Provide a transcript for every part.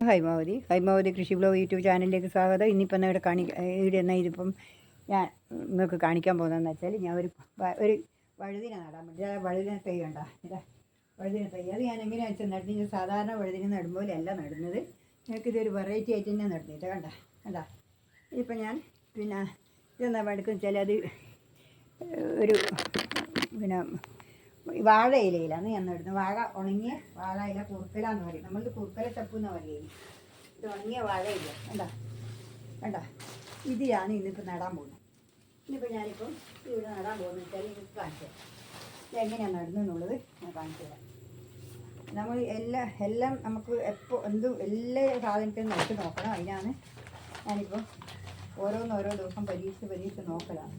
ഹൈമാവതി കൃഷി blog YouTube ചാനലിലേക്ക് സ്വാഗതം. ഇന്നിപ്പം ഇവിടെ എന്നാൽ ഇതിപ്പം ഞാൻ നിങ്ങൾക്ക് കാണിക്കാൻ പോകുന്നതെന്ന് വെച്ചാൽ ഞാൻ ഒരു വഴുതിന നടാൻ വേണ്ടി വഴുതിന തൈ കണ്ടോ, വഴുതിന തൈ അത് ഞാൻ എങ്ങനെയാണെന്ന് വെച്ചാൽ നടുന്നത് സാധാരണ വഴുതിന നടുമ്പോഴല്ല നടുന്നത്. നിങ്ങൾക്കിതൊരു വെറൈറ്റി ആയിട്ട് തന്നെ നടുന്നത് കണ്ടാ. ഇതിപ്പോൾ ഞാൻ ഇതെന്താ എടുക്കുന്ന വെച്ചാൽ അത് ഒരു വാഴയിലയിലാണ് ഞാൻ നടുന്നത്. വാഴ ഉണങ്ങിയ വാഴ ഇല കുറുക്കല എന്ന് പറയും. നമ്മൾ കുറുക്കല ചപ്പ് എന്ന് പറയുന്നത്. ഇത് ഉണങ്ങിയ വാഴയില കണ്ടാ ഇത് ഞാൻ ഇന്നിപ്പോൾ നടാൻ പോകുന്നത്. ഇന്നിപ്പോൾ ഞാനിപ്പോൾ ഇവിടെ നടാൻ പോകുന്നത് വെച്ചാൽ എനിക്ക് കാണിച്ചു തരാം. ഇതെങ്ങനെയാണ് നടുന്നതെന്നുള്ളത് ഞാൻ കാണിച്ചു തരാം. നമ്മൾ എല്ലാം നമുക്ക് എല്ലാ സാധനത്തിനും നട്ട് നോക്കണം. അതിനാണ് ഞാനിപ്പോൾ ഓരോ ദിവസം പരീക്ഷിച്ച് നോക്കലാണ്.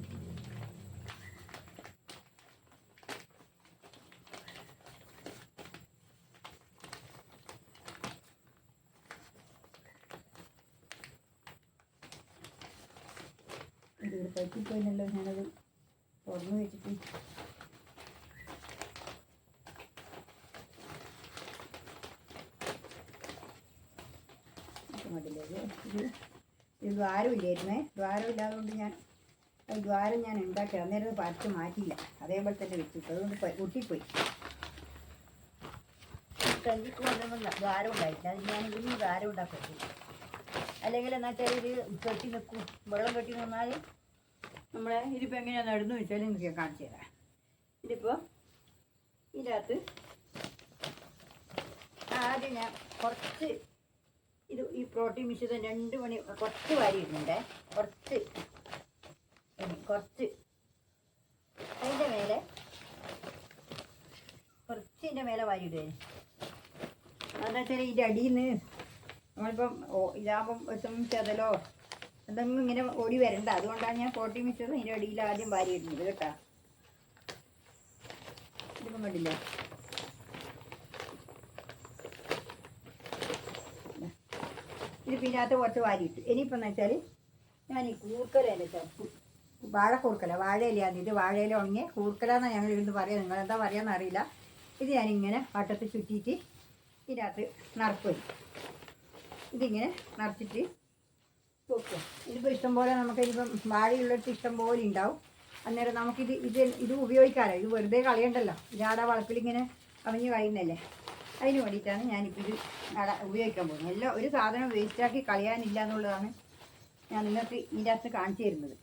ഇത് പറ്റിപ്പോയില്ലല്ലോ, ഞാനത് തുറന്നു വെച്ചിട്ട് ഇത് ദ്വാരമില്ലായിരുന്നേ. ദ്വാരമില്ലാതുകൊണ്ട് ദ്വാരം ഞാൻ ഉണ്ടാക്കി അന്നേരം പറിച്ച് മാറ്റിയില്ല, അതേപോലെ തന്നെ വെച്ചിട്ട് അതുകൊണ്ട് പൊട്ടിപ്പോയി. കല്ലിക്ക് കൊണ്ടൊന്നും ദ്വാരം ഉണ്ടായിട്ടില്ല. അത് ഞാൻ ഇനി ദ്വാരം ഉണ്ടാക്കി പറ്റില്ല. അല്ലെങ്കിൽ എന്നാ വെച്ചാൽ ഇത് കെട്ടി നിൽക്കും. വെള്ളം കെട്ടി നിന്നാൽ ഇതിപ്പോൾ എങ്ങനെയാണ് നടുന്നു വെച്ചാൽ നിങ്ങൾക്ക് ഞാൻ കാണിച്ചു തരാം. ഇതിപ്പോൾ ഇതിനകത്ത് ആദ്യം ഞാൻ കുറച്ച് ഈ പ്രോട്ടീൻ മിശ്രിതം 2 മണി കുറച്ച് വാരി ഇടുന്നുണ്ട്. കുറച്ച് അതിൻ്റെ മേലെ വാരി ഇടുകയാണ്. അതെന്താ വെച്ചാൽ ഇതിൻ്റെ അടിയിൽ നിന്ന് നമ്മളിപ്പം ഇതാകുമ്പം ഒട്ടും ചെതലോ എന്തെങ്കിലും ഇങ്ങനെ ഓടി വരണ്ട. അതുകൊണ്ടാണ് ഞാൻ പ്രോട്ടീൻ മിശ്രിതം ഇതിൻ്റെ അടിയിൽ ആദ്യം വാരി ഇടുന്നത് കേട്ടോ. ഇതിപ്പം കണ്ടില്ല, ഇത് പിന്നകത്ത് കുറച്ച് വാരിയിട്ടു. ഇനിയിപ്പോൾ എന്ന് വെച്ചാൽ ഞാൻ ഈ കൂർക്കലേൻ്റെ ചപ്പ് വാഴയിലാണ്. ഇത് വാഴയില ഉണങ്ങിയ കൂർക്കലെന്നാണ് ഞങ്ങൾ ഇരുന്ന് പറയുക. നിങ്ങളെന്താ പറയാമെന്ന് അറിയില്ല. ഇത് ഞാനിങ്ങനെ വട്ടത്തിൽ ചുറ്റിയിട്ട് ഇതിനകത്ത് നിറക്കും. ഇതിങ്ങനെ നിറച്ചിട്ട് വെക്കും. ഇതിപ്പോൾ ഇഷ്ടംപോലെ നമുക്കിതിപ്പം വാഴയുള്ളിടത്ത് ഇഷ്ടം പോലെ ഉണ്ടാവും. അന്നേരം നമുക്കിത് ഉപയോഗിക്കാമല്ലോ. ഇത് വെറുതെ കളയണ്ടല്ലോ. ഇതാടെ വളപ്പിലിങ്ങനെ കവിഞ്ഞ് കഴിയുന്നല്ലേ. അതിന് വേണ്ടിയിട്ടാണ് ഞാനിപ്പോൾ ഇത് ഉപയോഗിക്കാൻ പോകുന്നത്. ഒരു സാധനം വേസ്റ്റാക്കി കളയാനില്ല എന്നുള്ളതാണ് ഞാൻ നിങ്ങൾക്ക് ഇതിൻ്റെ അകത്ത് കാണിച്ചു തരുന്നത്.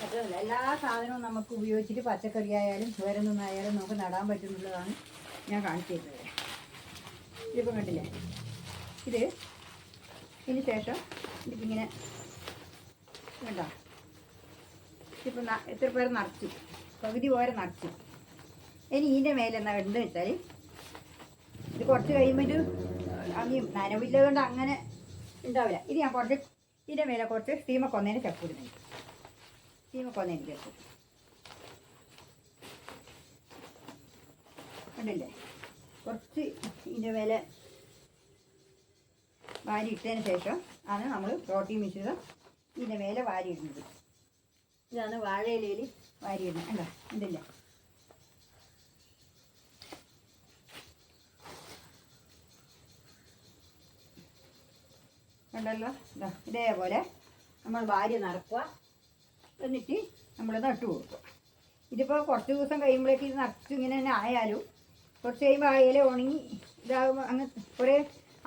അതുമല്ല എല്ലാ സാധനവും നമുക്ക് ഉപയോഗിച്ചിട്ട് പച്ചക്കറി ആയാലും വേറൊന്നായാലും നമുക്ക് നടാൻ പറ്റുന്നുള്ളതാണ് ഞാൻ കാണിച്ചു തരുന്നത്. ഇതിപ്പോൾ കണ്ടില്ലേ, ഇതിന് ശേഷം ഇതിങ്ങനെ കണ്ടോ, ഇതിപ്പോൾ എത്ര പേർ നിറച്ചു, പകുതി പോലെ നിറച്ചു. ഇനി ഇതിൻ്റെ മേലെ എന്താ വേണ്ടതെന്ന് വെച്ചാൽ ഇത് കുറച്ച് കഴിയുമ്പോൾ ഇത് നനവില്ല കൊണ്ട് അങ്ങനെ ഉണ്ടാവില്ല. ഇത് ഞാൻ കുറച്ച് ഇതിൻ്റെ മേലെ കുറച്ച് സ്റ്റീമക്കൊന്നേനെ ചപ്പിടുന്നുണ്ട്. സ്റ്റീമക്കൊന്നേന് ചേർക്കും കണ്ടില്ലേ. കുറച്ച് ഇതിൻ്റെ മേലെ വാരി ഇട്ടതിന് ശേഷം ആണ് നമ്മൾ പ്രോട്ടീൻ മിശ്രിതം ഇതിൻ്റെ മേലെ വാരിയിടുന്നത്. ഇതാണ് വാഴയിലയിൽ വാരിയിടുന്നത്. കണ്ടോ, ഉണ്ടില്ല. കണ്ടല്ലോ, ഇതേപോലെ നമ്മൾ വാരി നിറക്കുക. എന്നിട്ട് നമ്മൾ നട്ടു കൊടുക്കുക. ഇതിപ്പോൾ കുറച്ച് ദിവസം കഴിയുമ്പോഴേക്ക് ഇത് നിറച്ച് ഇങ്ങനെ തന്നെ ആയാലും കുറച്ച് കഴിയുമ്പോൾ ആ ഇല ഉണങ്ങി ഇതാകുമ്പോൾ അങ്ങ് കുറേ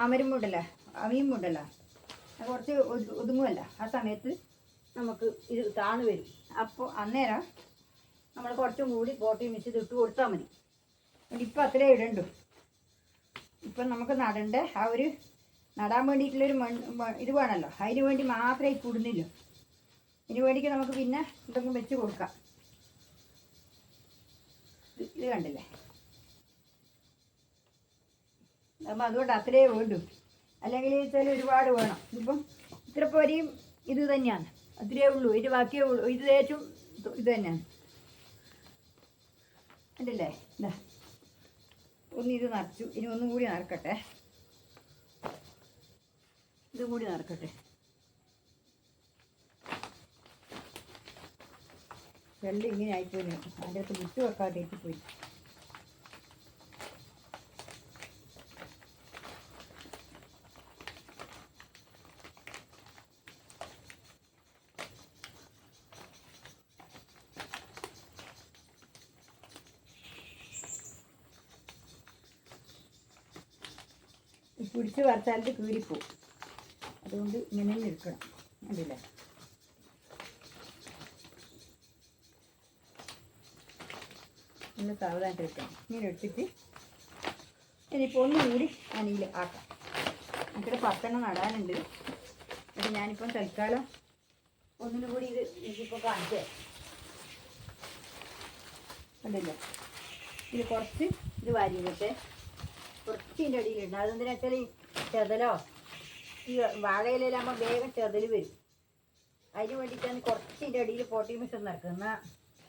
അമരുമ്പോണ്ടല്ലോ അവിയുമ്പോണ്ടല്ലോ അത് കുറച്ച് ഒതുങ്ങുമല്ല. ആ സമയത്ത് നമുക്ക് ഇത് താണു വരും. അപ്പോൾ അന്നേരം നമ്മൾ കുറച്ചും കൂടി പ്രോട്ടീൻ മിക്സ് ഇട്ട് കൊടുത്താൽ മതി. ഇപ്പം അത്രേ ഇടണ്ടു. ഇപ്പം നമുക്ക് നടണ്ട നടാൻ വേണ്ടിയിട്ടുള്ളൊരു ഇത് വേണമല്ലോ. അതിന് വേണ്ടി മാത്രമേ കൂടുന്നില്ലോ. ഇതിന് വേണ്ടിക്ക് നമുക്ക് പിന്നെ എന്തെങ്കിലും വെച്ച് കൊടുക്കാം. ഇത് കണ്ടില്ലേ, അപ്പം അതുകൊണ്ട് അത്രേ വേണ്ടു. അല്ലെങ്കിൽ വെച്ചാൽ ഒരുപാട് വേണം. ഇപ്പം ഇത്ര പോരെയും ഇത് തന്നെയാണ്, അത്രയേ ഉള്ളൂ. ഇത് ബാക്കിയേ ഉള്ളൂ. ഇത് തേച്ചും ഇത് തന്നെയാണ്. കണ്ടില്ലേ, എന്താ ഇത് നിറച്ചു. ഇനി ഒന്നും കൂടി നിറക്കട്ടെ. ഇതും കൂടി നിറക്കട്ടെ. വെള്ളം ഇങ്ങനെ ആയിപ്പോയി. അതിൻ്റെ അകത്ത് വിട്ട് വെക്കാതെ പോയി. പിടിച്ച് വരച്ചാലിട്ട് കീറിപ്പോവും. അതുകൊണ്ട് ഇങ്ങനെ തന്നെ എടുക്കണം. കണ്ടില്ലേ? നല്ല സാവധാനത്ത് എടുക്കണം. ഇങ്ങനെ എടുത്തിട്ട് ഇനിയിപ്പോൾ ഒന്നുകൂടി അനിയിൽ ആക്കാം. എനിക്കിവിടെ 10 നടാനുണ്ട്. അപ്പോൾ ഞാനിപ്പം തൽക്കാലം ഒന്നിനും കൂടി ഇത് എനിക്കിപ്പോൾ കാണിച്ചേ. കണ്ടില്ലേ? ഇത് കുറച്ച് ഇത് വാരിയിട്ടെ കുറച്ച് ഇതിൻ്റെ അടിയിലുണ്ട്. അതെന്തിനാ വെച്ചാൽ ചെതലോ ഈ വാഴയിലാകുമ്പോൾ വേഗം ചെതൽ വരും. അതിന് വേണ്ടിയിട്ടാണ് കുറച്ച് ഇതിൻ്റെ അടിയിൽ പോട്ടി മിക്സ് നടക്കുന്നത്. എന്നാൽ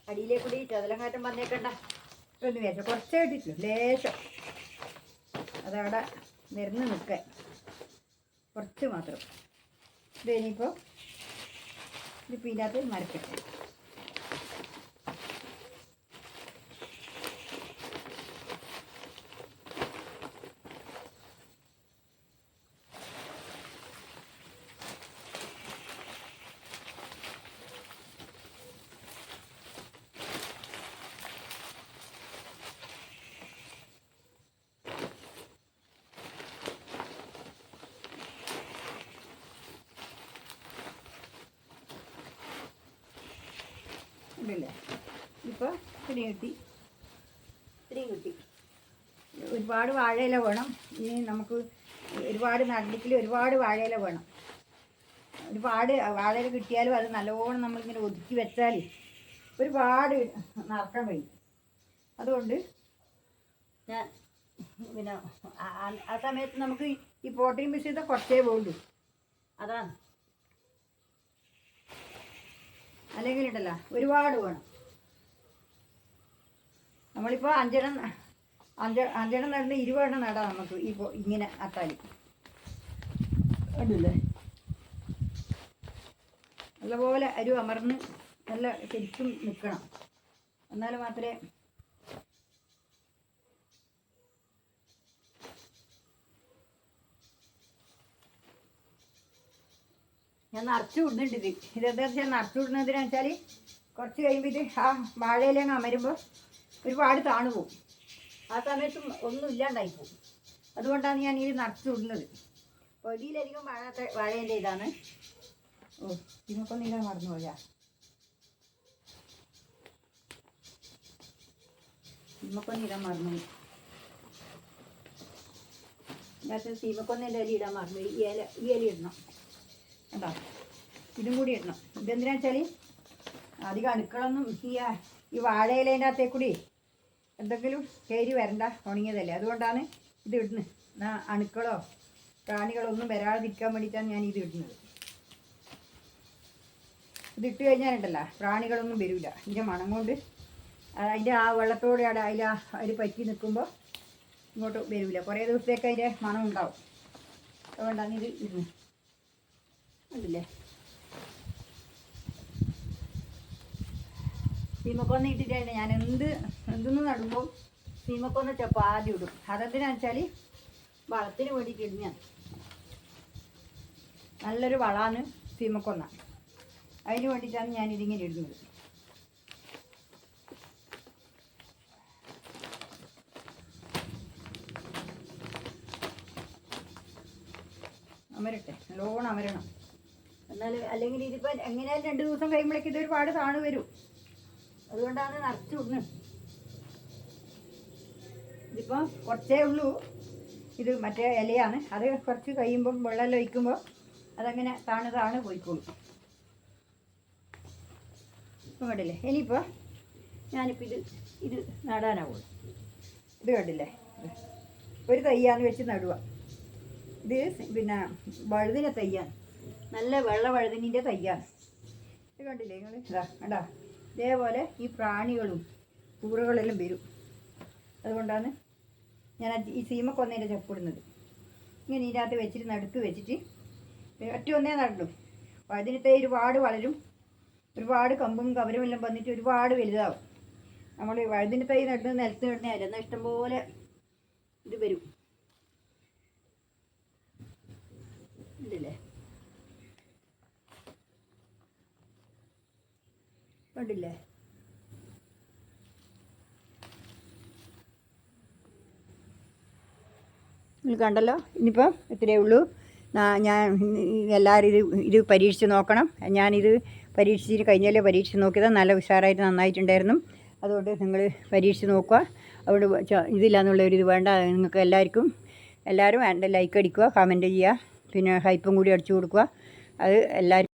അടിയിലേക്കൂടി ചെതലം കാറ്റം വന്നേക്കണ്ട ഒന്ന് വിചാരിച്ചു. കുറച്ചേ ഇട്ടിട്ടില്ല, ലേശം അതവിടെ നിരന്ന് നിൽക്കാൻ കുറച്ച് മാത്രം. ഇത് ഇനിയിപ്പോൾ ഇതിപ്പോൾ ഇതിനകത്ത് മരക്കട്ടെ. ഉണ്ടല്ലേ? ഇപ്പോൾ ഇത്രയും കിട്ടി. ഒരുപാട് വാഴയില വേണം. ഇനി നമുക്ക് ഒരുപാട് നടുക്കിൽ ഒരുപാട് വാഴയില വേണം. ഒരുപാട് വാഴയില കിട്ടിയാലും അത് നല്ലോണം നമ്മളിങ്ങനെ ഒതുക്കി വെച്ചാൽ ഒരുപാട് നടക്കാൻ കഴിയും. അതുകൊണ്ട് ഞാൻ പിന്നെ ആ സമയത്ത് നമുക്ക് ഈ പോട്ടിങ് മിക്സ് കുറച്ചേ വേണ്ടൂ. അതാണ്. അല്ലെങ്കിൽ ഉണ്ടല്ലോ ഒരുപാട് വേണം. നമ്മളിപ്പോൾ 5 നടന്ന് 20 നടാം നമുക്ക് ഇപ്പോൾ ഇങ്ങനെ അത്താലി. കണ്ടില്ലേ? നല്ലപോലെ അരി അമർന്ന് നല്ല ശരിക്കും നിൽക്കണം. എന്നാൽ മാത്രമേ ഞാൻ നിറച്ച് വിടുന്നുണ്ട്. ഇതെന്താ വെച്ചാൽ നിറച്ച് വിടുന്നതിന് വെച്ചാൽ കുറച്ച് കഴിയുമ്പോൾ ഇത് ആ വാഴയിലേങ്ങ് അമരുമ്പോൾ ഒരുപാട് താണു പോകും. ആ സമയത്ത് ഒന്നും ഇല്ലാണ്ടായി പോകും. അതുകൊണ്ടാണ് ഞാൻ ഇത് നിറച്ച് വിടുന്നത്. പൊടിയിലധികം വാഴേൻ്റെ ഇതാണ്. ഓ, ഇതിനൊക്കൊന്നും ഇടാൻ മറന്നു പോയാ. സീമക്കൊന്നും ഇടാൻ മറന്നു. ഇതിനകത്ത് സീമക്കൊന്നിൻ്റെ ഇല ഇടാൻ മറന്നു. ഈ ഇല ഇടണം കേട്ടോ. ഇതും കൂടി ഇടണം. ഇതെന്തിനാ വെച്ചാൽ അധികം അണുക്കളൊന്നും ഈ വാഴയിലേൻ്റെ അകത്തേ കൂടി എന്തെങ്കിലും കയറി വരണ്ട, ഉണങ്ങിയതല്ലേ. അതുകൊണ്ടാണ് ഇത് ഇടുന്നത്. എന്നാൽ അണുക്കളോ പ്രാണികളൊന്നും വരാതിരിക്കാൻ വേണ്ടിയിട്ടാണ് ഞാൻ ഇത് ഇടുന്നത്. ഇതിട്ട് കഴിഞ്ഞാലുണ്ടല്ലോ പ്രാണികളൊന്നും വരില്ല. ഇതിൻ്റെ മണം കൊണ്ട് അതിൻ്റെ ആ വെള്ളത്തോടെ അതിൽ പറ്റി നിൽക്കുമ്പോൾ ഇങ്ങോട്ട് വരില്ല. കുറേ ദിവസത്തേക്ക് അതിൻ്റെ മണം ഉണ്ടാവും. അതുകൊണ്ടാണ് ഇത് ഇടുന്നത്. ഉണ്ടല്ലേ? സീമക്കൊന്ന ഇട്ടിട്ടാണ് ഞാൻ എന്തെന്ന് നടുമ്പോൾ സീമക്കൊന്ന ചപ്പ് ആദ്യം ഇടും. അതെന്തിനാന്ന് വെച്ചാൽ വളത്തിന് വേണ്ടിയിട്ട് ഇടുന്നതാണ്. നല്ലൊരു വളമാണ് സീമക്കൊന്ന. അതിന് വേണ്ടിയിട്ടാണ് ഞാനിതിങ്ങനെ ഇടുന്നത്. അമരട്ടെ, നല്ലോണം അമരണം. എന്നാൽ അല്ലെങ്കിൽ ഇതിപ്പോൾ എങ്ങനെയാലും 2 ദിവസം കഴിയുമ്പോഴേക്കും ഇത് ഒരുപാട് താണു വരും. അതുകൊണ്ടാണ് നിറച്ച് വിടുന്നത്. ഇതിപ്പോൾ കുറച്ചേ ഉള്ളൂ. ഇത് മറ്റേ ഇലയാണ്. അത് കുറച്ച് കഴിയുമ്പം വെള്ളം ഒഴിക്കുമ്പോൾ അതങ്ങനെ താണു പോയിക്കോളും. ഇപ്പം കണ്ടില്ലേ? ഇനിയിപ്പോൾ ഞാനിപ്പോൾ ഇത് നടാനാവുള്ളൂ. ഇത് കണ്ടില്ലേ? ഒരു തയ്യാന്ന് വെച്ച് നടുക. ഇത് പിന്നെ വഴുതിന തയ്യാണ്. നല്ല വെള്ള വഴുതിനിൻ്റെ തയ്യാണ്. ഇത് കണ്ടില്ലേ നിങ്ങൾ? ഇതാ കണ്ടാ? ഇതേപോലെ ഈ പ്രാണികളും കൂറുകളെല്ലാം വരും. അതുകൊണ്ടാണ് ഞാൻ ഈ സീമക്കൊന്നേൻ്റെ ചപ്പിടുന്നത്. ഇങ്ങനെ ഇതിനകത്ത് വെച്ചിട്ട് നടുക്ക് വെച്ചിട്ട് ഒറ്റ ഒന്നേ നടന്നു. വഴുതിന തൈ ഒരുപാട് വളരും. ഒരുപാട് കമ്പും കവരും എല്ലാം വന്നിട്ട് ഒരുപാട് വലുതാവും. നമ്മൾ വഴുതിന തൈ നടുന്നത് നിലത്ത് നടുന്നതല്ല. എന്നാൽ ഇഷ്ടംപോലെ ഇത് വരും. ഉണ്ടല്ലേ? കണ്ടില്ലേ? നിങ്ങൾ കണ്ടല്ലോ. ഇനിയിപ്പം ഇത്രയേ ഉള്ളൂ. ഞാൻ എല്ലാവരും ഇത് പരീക്ഷിച്ച് നോക്കണം. ഞാനിത് പരീക്ഷിച്ചിട്ട് കഴിഞ്ഞാലേ പരീക്ഷിച്ച് നോക്കിയത് നല്ല ഉഷാറായിട്ട് നന്നായിട്ടുണ്ടായിരുന്നു. അതുകൊണ്ട് നിങ്ങൾ പരീക്ഷിച്ച് നോക്കുക. അതുകൊണ്ട് ഇതില്ലാന്നുള്ളൊരിത് വേണ്ട. നിങ്ങൾക്ക് എല്ലാവരും എൻ്റെ ലൈക്ക് അടിക്കുക, കമൻറ്റ് ചെയ്യുക, പിന്നെ ഹൈപ്പും കൂടി അടിച്ചു കൊടുക്കുക. അത് എല്ലാവർക്കും